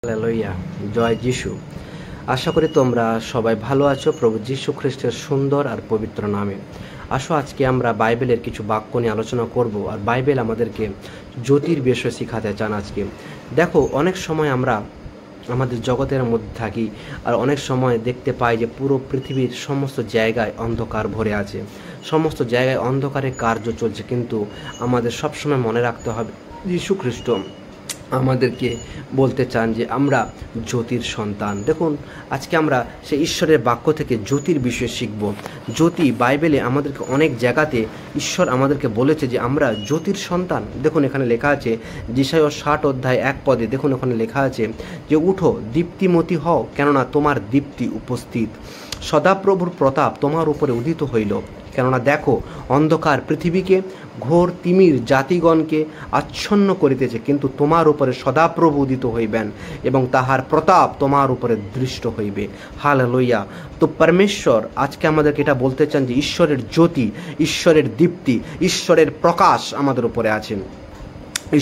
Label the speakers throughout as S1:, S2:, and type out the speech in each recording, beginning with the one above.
S1: Hallelujah, জয় যিশু। আশা করি তোমরা সবাই ভালো আছো প্রভু যীশু খ্রিস্টের সুন্দর আর পবিত্র নামে। আসো আজকে আমরা বাইবেলের কিছু বাক্য নিয়ে আলোচনা করব। আর বাইবেল আমাদেরকে জ্যোতির বিষয় শিখাতে চান আজকে। দেখো, অনেক সময় আমরা আমাদের জগতের মধ্যে থাকি আর অনেক সময় দেখতে পাই যে পুরো পৃথিবীর সমস্ত জায়গায় অন্ধকার ভরে আছে, সমস্ত জায়গায় অন্ধকারের কার্য চলছে। কিন্তু আমাদের সবসময় মনে রাখতে হবে যীশু খ্রিস্ট আমাদেরকে বলতে চান যে আমরা জ্যোতির সন্তান। দেখুন, আজকে আমরা সেই ঈশ্বরের বাক্য থেকে জ্যোতির বিষয়ে শিখব। জ্যোতি, বাইবেলে আমাদেরকে অনেক জায়গাতে ঈশ্বর আমাদেরকে বলেছে যে আমরা জ্যোতির সন্তান। দেখুন, এখানে লেখা আছে যেশায়া 60:1 দেখুন, ওখানে লেখা আছে যে উঠো, দীপ্তিমতী হও, কেননা তোমার দীপ্তি উপস্থিত, সদাপ্রভুর প্রতাপ তোমার উপরে উদিত হইল। কেননা দেখো, অন্ধকার পৃথিবীকে, ঘোর তিমির জাতিগণকে আচ্ছন্ন করিতেছে, কিন্তু তোমার উপরে সদাপ্রভু উদিত হইবেন এবং তাহার প্রতাপ তোমার উপরে দৃষ্ট হইবে। হালেলুয়া। তো পরমেশ্বর আজকে আমাদেরকে এটা বলতে চান যে ঈশ্বরের জ্যোতি, ঈশ্বরের দীপ্তি, ঈশ্বরের প্রকাশ আমাদের উপরে আছেন।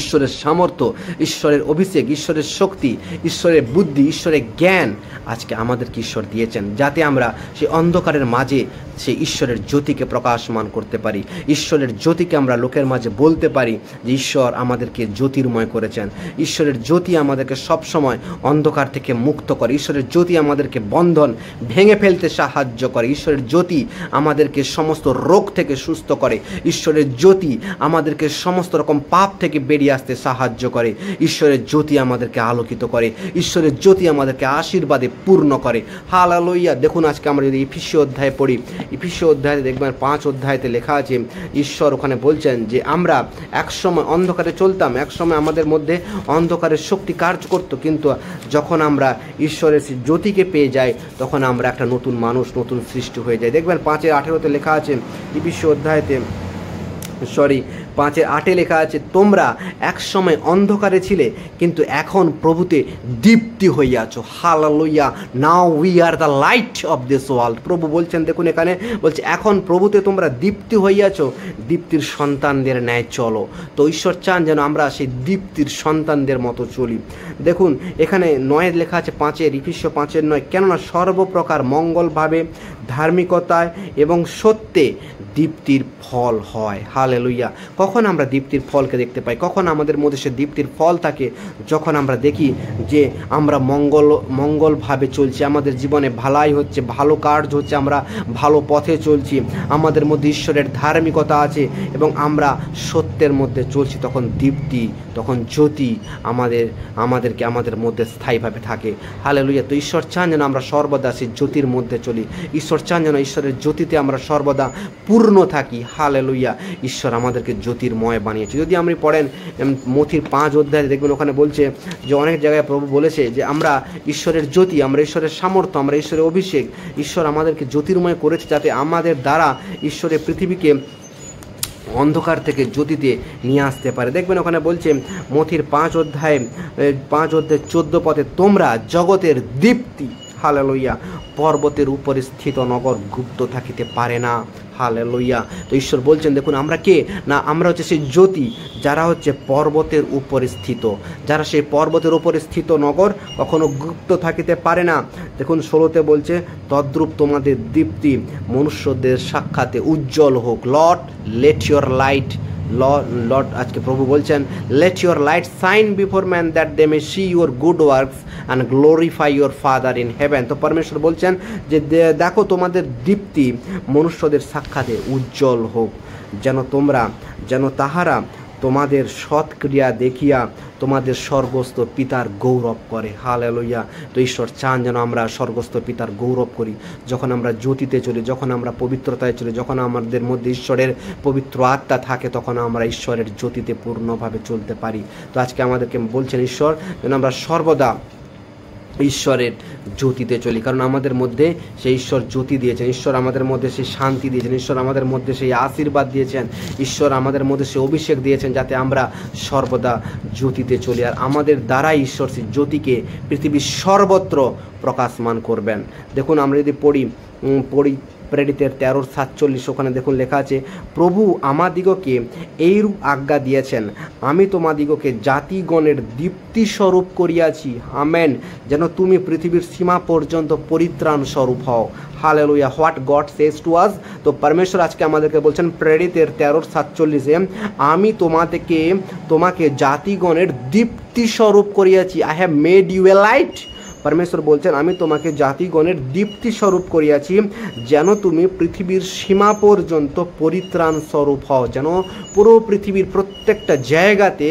S1: ঈশ্বরের সামর্থ্য, ঈশ্বরের অভিষেক, ঈশ্বরের শক্তি, ঈশ্বরের বুদ্ধি, ঈশ্বরের জ্ঞান আজকে আমাদেরকে ঈশ্বর দিয়েছেন, যাতে আমরা সেই অন্ধকারের মাঝে সেই ঈশ্বরের জ্যোতিকে প্রকাশমান করতে পারি। ঈশ্বরের জ্যোতিকে আমরা লোকের মাঝে বলতে পারি যে ঈশ্বর আমাদেরকে জ্যোতির্ময় করেছেন। ঈশ্বরের জ্যোতি আমাদেরকে সবসময় অন্ধকার থেকে মুক্ত করে। ঈশ্বরের জ্যোতি আমাদেরকে বন্ধন ভেঙে ফেলতে সাহায্য করে। ঈশ্বরের জ্যোতি আমাদেরকে সমস্ত রোগ থেকে সুস্থ করে। ঈশ্বরের জ্যোতি আমাদেরকে সমস্ত রকম পাপ থেকে বেরিয়ে আসতে সাহায্য করে। ঈশ্বরের জ্যোতি আমাদেরকে আলোকিত করে। ঈশ্বরের জ্যোতি আমাদেরকে আশীর্বাদে পূর্ণ করে। হালেলুয়া। দেখুন, আজকে আমরা যদি এফেসীয় অধ্যায়ে পড়ি, এফেসীয় অধ্যায়ে দেখবেন 5 অধ্যায়তে লেখা আছে, ঈশ্বর ওখানে বলছেন যে আমরা একসময় অন্ধকারে চলতাম, একসময় আমাদের মধ্যে অন্ধকারের শক্তি কার্য করতো, কিন্তু যখন আমরা ঈশ্বরের জ্যোতিকে পেয়ে যাই তখন আমরা একটা নতুন মানুষ, নতুন সৃষ্টি হয়ে যায়। দেখবেন 5:18 লেখা আছে, এফেসীয় অধ্যায়তে 5:8 লেখা আছে, তোমরা একসময় অন্ধকারে ছিলে, কিন্তু এখন প্রভুতে দীপ্তি হইয়াছ। Hallelujah. Now we are the light of this world. প্রভু বলছেন, দেখুন এখানে বলছে এখন প্রভুতে তোমরা দীপ্তি হইয়াছ, দীপ্তির সন্তানদের ন্যায় চলো। তো ঈশ্বর চান যেন আমরা সেই দীপ্তির সন্তানদের মতো চলি। দেখুন এখানে 9 লেখা আছে, এফেসীয় 5:9, কেননা সর্বপ্রকার মঙ্গলভাবে, ধার্মিকতায় এবং সত্যে দীপ্তির ফল হয়। হালেলুয়া। কখন আমরা দীপ্তির ফলকে দেখতে পাই? কখন আমাদের মধ্যে সে দীপ্তির ফল থাকে? যখন আমরা দেখি যে আমরা মঙ্গলভাবে চলছি, আমাদের জীবনে ভালাই হচ্ছে, ভালো কার্য হচ্ছে, আমরা ভালো পথে চলছি, আমাদের মধ্যে ঈশ্বরের ধার্মিকতা আছে এবং আমরা সত্যের মধ্যে চলছি, তখন দীপ্তি, তখন জ্যোতি আমাদেরকে আমাদের মধ্যে স্থায়ীভাবে থাকে। হালেলুয়া। তো ঈশ্বর চান যেন আমরা সর্বদা সেই জ্যোতির মধ্যে চলি। ঈশ্বর চান যেন ঈশ্বরের জ্যোতিতে আমরা সর্বদা পূর্ণ থাকি। হালেলুয়া। ঈশ্বর আমাদেরকে জ্যোতির্ময় বানিয়েছে। যদি আপনি পড়েন মথির 5 অধ্যায়ে দেখবেন ওখানে বলছে যে অনেক জায়গায় প্রভু বলেছে যে আমরা ঈশ্বরের জ্যোতি, আমরা ঈশ্বরের সামর্থ্য, আমরা ঈশ্বরের অভিষেক। ঈশ্বর আমাদেরকে জ্যোতির্ময় করেছে যাতে আমাদের দ্বারা ঈশ্বরের পৃথিবীকে অন্ধকার থেকে জ্যোতিতে নিয়ে আসতে পারে। দেখবেন ওখানে বলছে মথির 5:14 তোমরা জগতের দীপ্তি। হালেলুয়া। পর্বতের উপরে স্থিত নগর গুপ্ত থাকিতে পারে না। হালেলুয়া। তো ঈশ্বর বলছেন, দেখুন আমরা কে না, আমরা হচ্ছে সেই জ্যোতি যারা হচ্ছে পর্বতের উপরে স্থিত, যারা সেই পর্বতের উপরে স্থিত নগর কখনো গুপ্ত থাকিতে পারে না। দেখুন 16 বলছে, তদ্রূপ তোমাদের দীপ্তি মনুষ্যদের সাক্ষাতে উজ্জ্বল হোক। Lord let your light, lord আজকে প্রভু বলছেন, let your light shine before man that they may see your good works and glorify your father in heaven. তো পরমেশ্বর বলছেন যে দেখো তোমাদের দীপ্তি মনুষ্যদের সাক্ষাতে উজ্জ্বল হোক, যেন তাহারা তোমাদের সৎক্রিয়া দেখিয়া তোমাদের স্বর্গস্থ পিতার গৌরব করে। হালেলুয়া। তো ঈশ্বর চান যেন আমরা স্বর্গস্থ পিতার গৌরব করি। যখন আমরা জ্যোতিতে চলি, যখন আমরা পবিত্রতায় চলি, যখন আমাদের মধ্যে ঈশ্বরের পবিত্র আত্মা থাকে, তখন আমরা ঈশ্বরের জ্যোতিতে পূর্ণভাবে চলতে পারি। তো আজকে আমাদেরকে বলছেন ঈশ্বর যেন আমরা সর্বদা ঈশ্বরের জ্যোতিতে চলি, কারণ আমাদের মধ্যে সেই ঈশ্বর জ্যোতি দিয়েছেন, ঈশ্বর আমাদের মধ্যে সেই শান্তি দিয়েছেন, ঈশ্বর আমাদের মধ্যে সেই আশীর্বাদ দিয়েছেন, ঈশ্বর আমাদের মধ্যে সেই অভিষেক দিয়েছেন, যাতে আমরা সর্বদা জ্যোতিতে চলি। আর আমাদের দ্বারাই ঈশ্বর সেই জ্যোতিকে পৃথিবীর সর্বত্র প্রকাশমান করবেন। দেখুন আমরা যদি পড়ি প্রেরিতের 13:47 ওখানে দেখুন লেখা আছে, প্রভু আমাদিগকে এইরূপ আজ্ঞা দিয়েছেন, আমি তোমাদিগকে জাতিগণের দীপ্তিস্বরূপ করিয়াছি, আমেন, যেন তুমি পৃথিবীর সীমা পর্যন্ত পরিত্রাণ স্বরূপ হও। Hallelujah, what god says to us. তো পরমেশ্বর আজকে আমাদেরকে বলছেন প্রেরিতের 13:47, আমি তোমাকে জাতিগণের দীপ্তিস্বরূপ করিয়াছি, I have made you a light. পরমেশ্বর বলছেন আমি তোমাকে জাতিগণের দীপ্তি স্বরূপ করিয়াছি, যেন তুমি পৃথিবীর সীমা পর্যন্ত পরিত্রাণ স্বরূপ হও, যেন পুরো পৃথিবীর প্রত্যেকটা জায়গাতে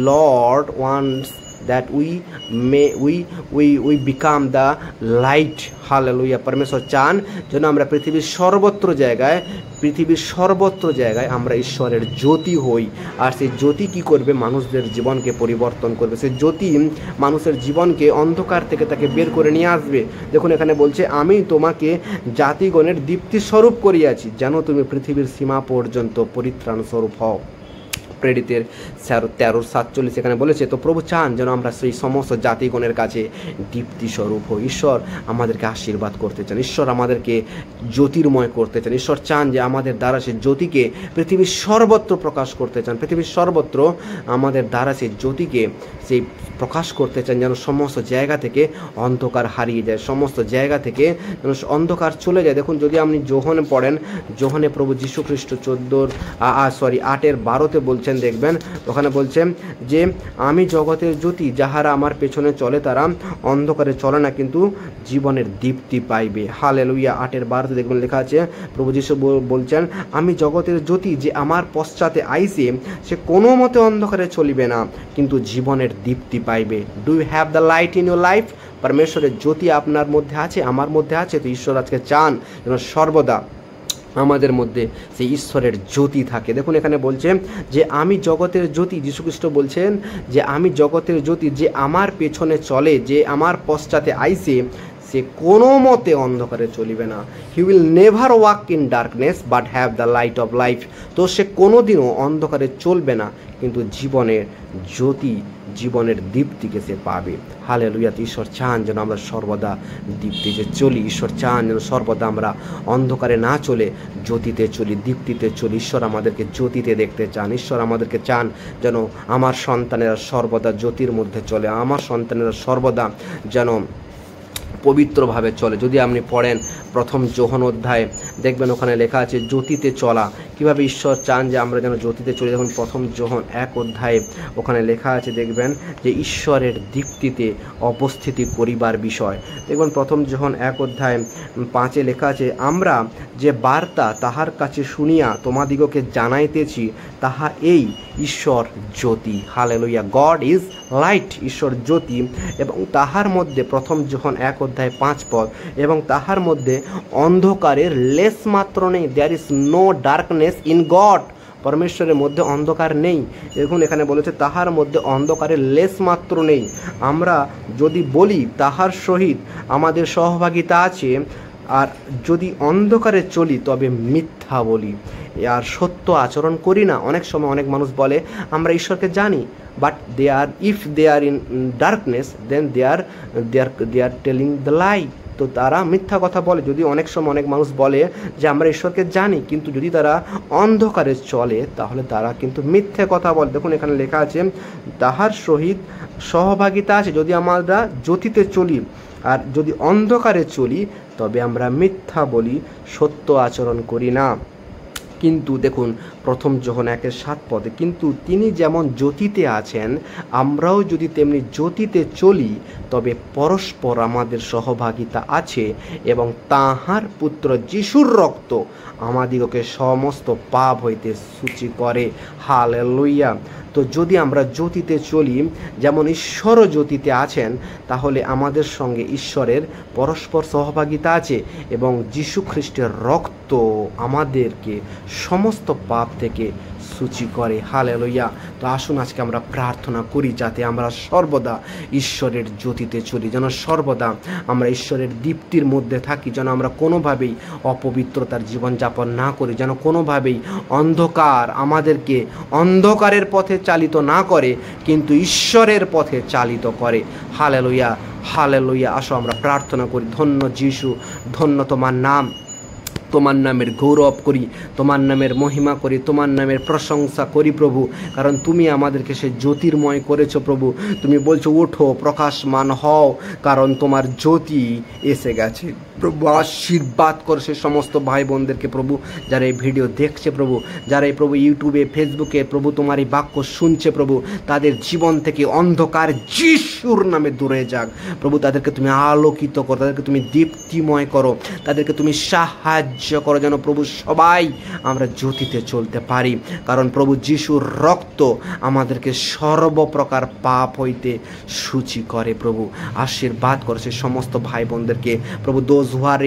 S1: Lord wants that we become the light. Hallelujah, পরমেশ্বর চান যেন আমরা পৃথিবীর সর্বত্র জায়গায় আমরা ঈশ্বরের জ্যোতি হই। আর সেই জ্যোতি কি করবে? মানুষদের জীবনকে পরিবর্তন করবে। সেই জ্যোতি মানুষের জীবনকে অন্ধকার থেকে তাকে বের করে নিয়ে আসবে। দেখুন এখানে বলছে আমি তোমাকে জাতিগণের দীপ্তি স্বরূপ করিয়াছি, যেন তুমি পৃথিবীর সীমা পর্যন্ত পরিত্রাণ স্বরূপ হও। প্রেরিতের 13:47 এখানে বলেছে, তো প্রভু চান যেন আমরা সেই সমস্ত জাতিগণের কাছে দীপ্তি স্বরূপ হই। ঈশ্বর আমাদেরকে আশীর্বাদ করতে চান, ঈশ্বর আমাদেরকে জ্যোতির্ময় করতে চান, ঈশ্বর চান যে আমাদের দ্বারা সেই জ্যোতিকে পৃথিবীর সর্বত্র প্রকাশ করতে চান, পৃথিবীর সর্বত্র আমাদের দ্বারা সেই জ্যোতিকে সেই প্রকাশ করতে চান, যেন সমস্ত জায়গা থেকে অন্ধকার হারিয়ে যায়, সমস্ত জায়গা থেকে যেন অন্ধকার চলে যায়। দেখুন যদি আপনি যোহনে পড়েন, যোহনে প্রভু যীশু খ্রিস্ট 8:12 বলছেন, দেখবেন ওখানে বলছেন যে আমি জগতের জ্যোতি, যাহারা আমার পেছনে চলে তারা অন্ধকারে চলে না, কিন্তু জীবনের দীপ্তি পাইবে। হালেলুয়া, 8:12 দেখবেন লেখা আছে, প্রভু যীশু বলছেন আমি জগতের জ্যোতি, যে আমার পশ্চাতে আইসে সে কোনো মতে অন্ধকারে চলিবে না, কিন্তু জীবনের দীপ্তি পাইবে। Do you have the light in your life? পরমেশ্বরের জ্যোতি আপনার মধ্যে আছে, আমার মধ্যে আছে। তো ঈশ্বর আজকে চান যেন সর্বদা আমাদের মধ্যে সেই ঈশ্বরের জ্যোতি থাকে। দেখুন এখানে বলছে যে আমি জগতের জ্যোতি, যীশুখ্রিস্ট বলছেন যে আমি জগতের জ্যোতি, যে আমার পেছনে চলে, যে আমার পশ্চাতে আইসে সে কোনো মতে অন্ধকারে চলিবে না। He will never walk in darkness but have the light of life. তো সে কোনোদিনও অন্ধকারে চলবে না, কিন্তু জীবনের জ্যোতি, জীবনের দীপ্তিকে সে পাবে। হালেলুয়া, ঈশ্বর চান যেন আমরা সর্বদা দীপ্তিতে চলি, ঈশ্বর চান যেন সর্বদা আমরা অন্ধকারে না চলে জ্যোতিতে চলি, দীপ্তিতে চলি। ঈশ্বর আমাদেরকে জ্যোতিতে দেখতে চান, ঈশ্বর আমাদেরকে চান যেন আমার সন্তানেরা সর্বদা জ্যোতির মধ্যে চলে, আমার সন্তানেরা সর্বদা যেন পবিত্রভাবে চলে। যদি আপনি পড়েন প্রথম যোহন অধ্যায়ে, দেখবেন ওখানে লেখা আছে জ্যোতিতে চলা, কিভাবে ঈশ্বর চান যে আমরা যেন জ্যোতিতে চলি। দেখুন প্রথম যোহন 1 অধ্যায়ে ওখানে লেখা আছে, দেখবেন যে ঈশ্বরের দীপ্তিতে অবস্থিতি করিবার বিষয়। দেখবেন প্রথম যোহন 1 অধ্যায় 5 লেখা আছে, আমরা যে বার্তা তাহার কাছে শুনিয়া তোমাদিগকে জানাইতেছি, তাহা এই ঈশ্বর জ্যোতি। হালেলুয়া, গড ইজ লাইট, ঈশ্বর জ্যোতি, এবং তাহার মধ্যে প্রথম যোহন 1 অধ্যায় 5 পদ, এবং তাহার মধ্যে অন্ধকারের লেশ মাত্র নেই। There is no darkness in God. পরমেশ্বরের মধ্যে অন্ধকার নেই। দেখুন এখানে বলেছে তাহার মধ্যে অন্ধকারের লেশ মাত্র নেই। আমরা যদি বলি তাহার সহিত আমাদের সহভাগিতা আছে, আর যদি অন্ধকারে চলি তবে মিথ্যা বলি, আর সত্য আচরণ করি না। অনেক সময় অনেক মানুষ বলে আমরা ঈশ্বরকে জানি, but if they are in darkness, then they are telling the lie. তো তারা মিথ্যা কথা বলে। যদি অনেক সময় অনেক মানুষ বলে যে আমরা ঈশ্বরকে জানি, কিন্তু যদি তারা অন্ধকারে চলে তাহলে তারা কিন্তু মিথ্যে কথা বলে। দেখুন এখানে লেখা আছে তাহার সহিত সহভাগিতা আছে। যদি আমরা জ্যোতিতে চলি আর যদি অন্ধকারে চলি তবে আমরা মিথ্যা বলি, সত্য আচরণ করি না। কিন্তু দেখুন প্রথম যোহন 1:7 পদে, কিন্তু তিনি যেমন জ্যোতিতে আছেন আমরাও যদি তেমনি জ্যোতিতে চলি তবে পরস্পর আমাদের সহভাগিতা আছে, এবং তাহার পুত্র যিশুর রক্ত আমাদিগকে সমস্ত পাপ হইতে সূচি করে। হালেলুয়া। তো যদি আমরা জ্যোতিতে চলি যেমন ঈশ্বরও জ্যোতিতে আছেন, তাহলে আমাদের সঙ্গে ঈশ্বরের পরস্পর সহভাগিতা আছে, এবং যীশু খ্রিস্টের রক্ত আমাদেরকে সমস্ত পাপ থেকে সূচি করে। হালেলুয়া। তো আসুন আজকে আমরা প্রার্থনা করি যাতে আমরা সর্বদা ঈশ্বরের জ্যোতিতে চলি, যেন সর্বদা আমরা ঈশ্বরের দীপ্তির মধ্যে থাকি, যেন আমরা কোনোভাবেই অপবিত্রতার জীবনযাপন না করি, যেন কোনোভাবেই অন্ধকার আমাদেরকে অন্ধকারের পথে চালিত না করে, কিন্তু ঈশ্বরের পথে চালিত করে। Hallelujah, hallelujah. আসো আমরা প্রার্থনা করি। ধন্য যিশু, ধন্য তোমার নাম, তোমার নামের গৌরব করি, তোমার নামের মহিমা করি, তোমার নামের প্রশংসা করি প্রভু, কারণ তুমি আমাদেরকে সে জ্যোতির্ময় করেছো প্রভু। তুমি বলছো ওঠো, প্রকাশমান হও, কারণ তোমার জ্যোতি এসে গেছে প্রভু। আশীর্বাদ কর সে সমস্ত ভাই বোনদেরকে প্রভু, যারা এই ভিডিও দেখছে প্রভু, যারা এই প্রভু ইউটিউবে ফেসবুকে প্রভু তোমার এই বাক্য শুনছে প্রভু, তাদের জীবন থেকে অন্ধকার যিশুর নামে দূরে যাক প্রভু। তাদেরকে তুমি আলোকিত করো, তাদেরকে তুমি দীপ্তিময় করো, তাদেরকে তুমি সাহায্য করো, যেন প্রভু সবাই আমরা জ্যোতিতে চলতে পারি, কারণ প্রভু যিশুর রক্ত আমাদেরকে সর্বপ্রকার পাপ হইতে সূচি করে প্রভু। আশীর্বাদ করো সে সমস্ত ভাই বোনদেরকে প্রভু, those who are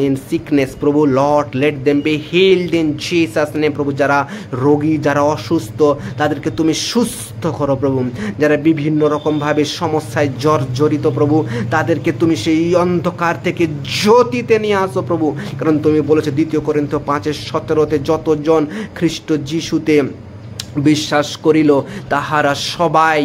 S1: in sickness প্রভু, lord let them be healed in Jesus name প্রভু। যারা রোগী, যারা অসুস্থ, তাদেরকে তুমি সুস্থ করো প্রভু। যারা বিভিন্ন রকমভাবে সমস্যায় জর্জরিত প্রভু, তাদেরকে তুমি সেই অন্ধকার থেকে জ্যোতিতে নিয়ে আসো প্রভু, কারণ তুমি বলেছো 2 Corinthians 5:17 যতজন খ্রিস্ট যিশুতে বিশ্বাস করিল তাহারা সবাই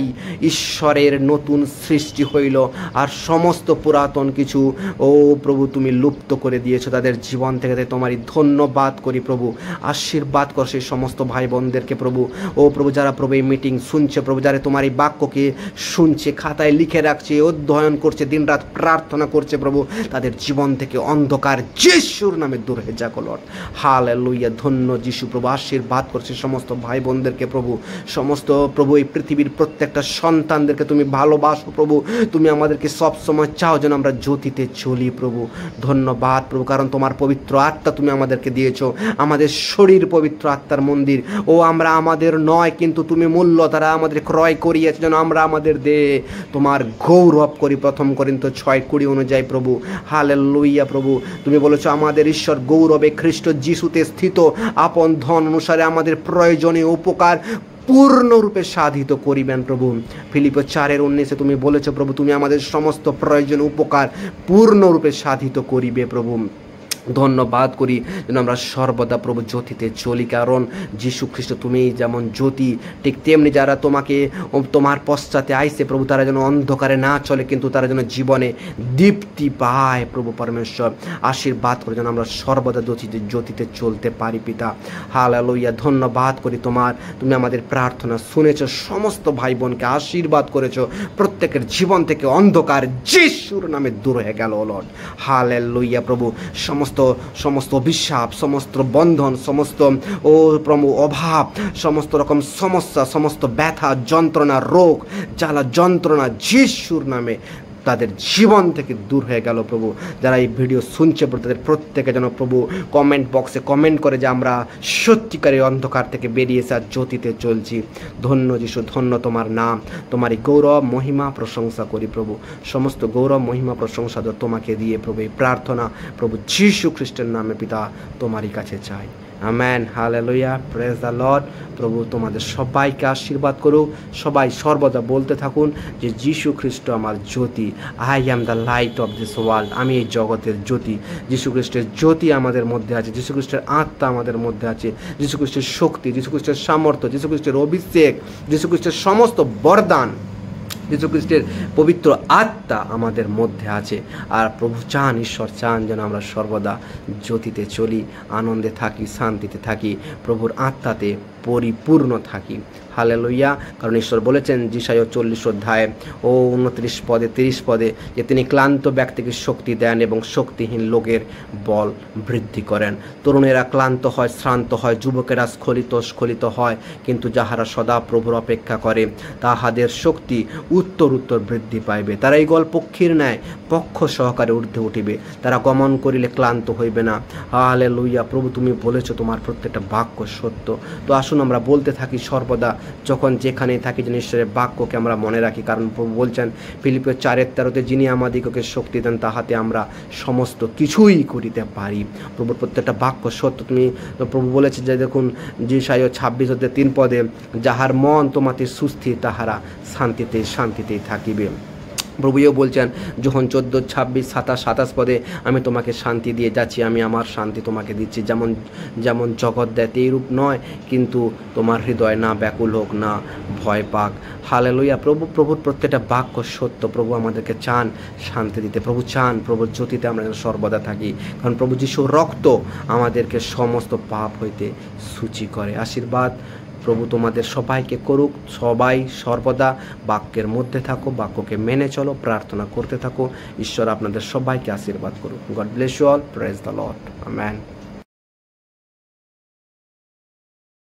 S1: ঈশ্বরের নতুন সৃষ্টি হইল, আর সমস্ত পুরাতন কিছু ও প্রভু তুমি লুপ্ত করে দিয়েছো তাদের জীবন থেকে। তোমারই ধন্যবাদ করি প্রভু। আশীর্বাদ কর সেই সমস্ত ভাই বোনদেরকে প্রভু। ও প্রভু, যারা প্রভু এই মিটিং শুনছে প্রভু, যারা তোমার এই বাক্যকে শুনছে, খাতায় লিখে রাখছে, অধ্যয়ন করছে, দিনরাত প্রার্থনা করছে প্রভু, তাদের জীবন থেকে অন্ধকার যিশুর নামে দূর হয়ে যাক লর্ড। হালেলুয়া, ধন্য যিশু প্রভু। আশীর্বাদ করছে সমস্ত ভাই বোনদেরকে প্রভু, সমস্ত প্রভু এই পৃথিবীর প্রত্যেকটা সন্তানদেরকে তুমি ভালোবাসো প্রভু। তুমি আমাদেরকে সবসময় চাও যেন আমরা জ্যোতিতে চলি প্রভু। ধন্যবাদ প্রভু, কারণ তোমার পবিত্র আত্মা তুমি আমাদেরকে দিয়েছো। আমাদের শরীর পবিত্র আত্মার মন্দির। ও আমরা আমাদের নয়, কিন্তু তুমি মূল্য দ্বারা আমাদের ক্রয় করিয়েছো যেন আমরা আমাদের দেহে তোমার গৌরব করি। 1 Corinthians 6:20 অনুযায়ী প্রভু। হালেলুয়া প্রভু, তুমি বলেছো আমাদের ঈশ্বর গৌরবে খ্রিস্ট যিশুতে স্থিত আপন ধন অনুসারে আমাদের প্রয়োজনীয় উপকার পূর্ণরূপে সাধিত করিবেন প্রভু। ফিলিপ্পীয় 4:19 তুমি বলেছো প্রভু, তুমি আমাদের সমস্ত প্রয়োজনীয় উপকার পূর্ণরূপে সাধিত করিবে প্রভু। ধন্যবাদ করি যেন আমরা সর্বদা প্রভু জ্যোতিতে চলি, কারণ যীশু খ্রিস্ট তুমি যেমন জ্যোতি, ঠিক তেমনি যারা তোমাকে তোমার পশ্চাতে আইসে প্রভু, তারা যেন অন্ধকারে না চলে, কিন্তু তারা যেন জীবনে দীপ্তি পায় প্রভু পরমেশ্বর। আশীর্বাদ করে যেন আমরা সর্বদা জ্যোতিতে চলতে পারি পিতা। হালেলুয়া, ধন্যবাদ করি তুমি আমাদের প্রার্থনা শুনেছো, সমস্ত ভাই বোনকে আশীর্বাদ করেছো, প্রত্যেকের জীবন থেকে অন্ধকার যিশুর নামে দূর হয়ে গেল লর্ড। হালেলুয়া প্রভু, সমস্ত অভিশাপ, সমস্ত বন্ধন, সমস্ত প্রভু অভাব, সমস্ত রকম সমস্যা, সমস্ত ব্যথা, যন্ত্রণা, রোগ, জ্বালা, যন্ত্রণা যিশুর নামে তাদের জীবন থেকে দূর হয়ে গেল প্রভু। যারা এই ভিডিও শুনছে তাদের প্রত্যেকে যেন প্রভু কমেন্ট বক্সে কমেন্ট করে যে আমরা সত্যিকারের অন্ধকার থেকে বেরিয়েছে আর জ্যোতিতে চলছি। ধন্য যিশু, ধন্য তোমার নাম, তোমারই গৌরব মহিমা প্রশংসা করি প্রভু। সমস্ত গৌরব মহিমা প্রশংসা তোমাকে দিয়ে প্রভু এই প্রার্থনা প্রভু যীশু খ্রিস্টের নামে পিতা তোমারই কাছে চাই। Amen. Hallelujah, praise the Lord. প্রভু তোমাদের সবাইকে আশীর্বাদ করুক। সবাই সর্বদা বলতে থাকুন যে যীশু খ্রিস্ট আমার জ্যোতি। I am the light of this world. আমি এই জগতের জ্যোতি। যীশু খ্রিস্টের জ্যোতি আমাদের মধ্যে আছে, যীশু খ্রিস্টের আত্মা আমাদের মধ্যে আছে, যীশু খ্রিস্টের শক্তি, যীশু খ্রিস্টের সামর্থ্য, যীশু খ্রিস্টের অভিষেক, যীশু খ্রিস্টের সমস্ত বরদান, যীশু খ্রিস্টের পবিত্র আত্মা আমাদের মধ্যে আছে। আর প্রভু চান, ঈশ্বর চান যেন আমরা সর্বদা জ্যোতিতে চলি, আনন্দে থাকি, শান্তিতে থাকি, প্রভুর আত্মাতে পরিপূর্ণ থাকি। হালেলুয়া, কারণ ঈশ্বর বলেছেন যিশায়া 40:29 যে তিনি ক্লান্ত ব্যক্তিকে শক্তি দেন এবং শক্তিহীন লোকের বল বৃদ্ধি করেন। তরুণেরা ক্লান্ত হয়, শ্রান্ত হয়, যুবকেরা স্খলিত হয়, কিন্তু যাহারা সদা প্রভুর অপেক্ষা করে তাহাদের শক্তি উত্তর বৃদ্ধি পাইবে। তারা এই পক্ষীর ন্যায় পক্ষ সহকারে ঊর্ধ্বে উঠিবে, তারা গমন করিলে ক্লান্ত হইবে না। হালেলুয়া, প্রভু তুমি বলেছো, তোমার প্রত্যেকটা বাক্য সত্য। তো আসুন আমরা বলতে থাকি সর্বদা, যখন যেখানেই থাকি যেন ঈশ্বরের বাক্যকে আমরা মনে রাখি, কারণ প্রভু বলছেন ফিলিপ্পীয় 4:13 যিনি আমাদিগকে শক্তি দেন তাহাতে আমরা সমস্ত কিছুই করিতে পারি। প্রভুর প্রত্যেকটা বাক্য সত্য। তুমি প্রভু বলেছে যে দেখুন যিশায়া 26:3 যাহার মন তোমাতে সুস্থির তাহারা শান্তিতেই থাকিবে। প্রভুও বলছেন যখন 14, 26, 27, 27 পদে, আমি তোমাকে শান্তি দিয়ে যাচ্ছি, আমি আমার শান্তি তোমাকে দিচ্ছি, যেমন যেমন জগৎ দেয় এইরূপ নয়, কিন্তু তোমার হৃদয় না ব্যাকুল হোক, না ভয় পাক। হালেলুয়া। প্রভুর প্রত্যেকটা বাক্য সত্য। প্রভু আমাদেরকে চান শান্তি দিতে, প্রভু চান প্রভুর জ্যোতিতে আমরা যেন সর্বদা থাকি, কারণ প্রভু যিশুর রক্ত আমাদেরকে সমস্ত পাপ হইতে সূচি করে। আশীর্বাদ প্রভু তোমাদের সবাইকে করুক। সবাই সর্বদা বাক্যের মধ্যে থাকো, বাক্যকে মেনে চলো, প্রার্থনা করতে থাকো। ঈশ্বর আপনাদের সবাইকে আশীর্বাদ করুক। God bless you all. Praise the Lord. Amen.